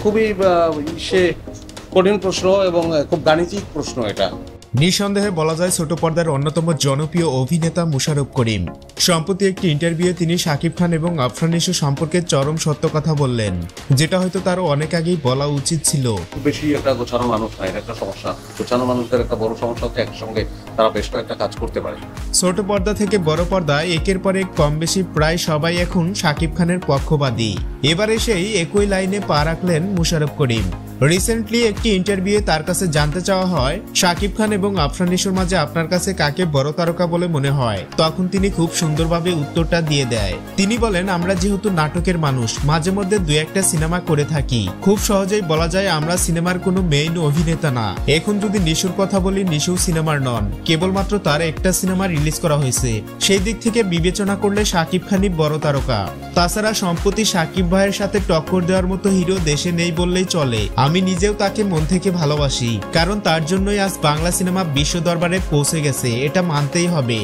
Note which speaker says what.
Speaker 1: খুবই সে কঠিন প্রশ্ন এবং খুব গাণিতিক প্রশ্ন এটা।
Speaker 2: নিঃসন্দেহে বলা যায় ছোট পর্দার অন্যতম জনপ্রিয় অভিনেতা মুশাররফ করিম। সম্প্রতি একটি ইন্টারভিউয়ে তিনি শাকিব খান এবং আফরান নিশো সম্পর্কে চরম সত্য কথা বললেন, যেটা হয়তো তারও অনেক আগেই বলা উচিত ছিল।
Speaker 1: বেশি একটা গোছানো মানুষ নাই, একটা সমস্যা। গোছানো মানুষদের একটা বড় সমস্যা হচ্ছে একসঙ্গে তারা বেশ কয়েকটা কাজ করতে পারে।
Speaker 2: ছোট পর্দা থেকে বড় পর্দা একের পর এক কম বেশি প্রায় সবাই এখন শাকিব খানের পক্ষবাদী। এবারে সেই একই লাইনে পা রাখলেন মুশাররফ করিম। রিসেন্টলি একটি ইন্টারভিউয়ে তার কাছে জানতে চাওয়া হয়, শাকিব খান এবং আফরান নিশোর মাঝে আপনার কাছে কাকে বড় তারকা বলে মনে হয়? তখন তিনি খুব সুন্দরভাবে উত্তরটা দিয়ে দেয়। তিনি বলেন, আমরা যেহেতু নাটকের মানুষ, মাঝে মধ্যে দু একটা সিনেমা করে থাকি। খুব সহজেই বলা যায় আমরা সিনেমার কোনো মেইন অভিনেতা না। এখন যদি নিশোর কথা বলি, নিশো সিনেমার নন, কেবলমাত্র তার একটা সিনেমা রিলিজ করা হয়েছে। সেই দিক থেকে বিবেচনা করলে শাকিব খানই বড় তারকা। তাছাড়া সম্প্রতি শাকিব ভাইয়ের সাথে টক্কর দেওয়ার মতো হিরো দেশে নেই বললেই চলে। আমি নিজেও তাকে মন থেকে ভালোবাসি, কারণ তার জন্যই আজ বাংলা সিনেমা বিশ্ব দরবারে পৌঁছে গেছে, এটা মানতেই হবে।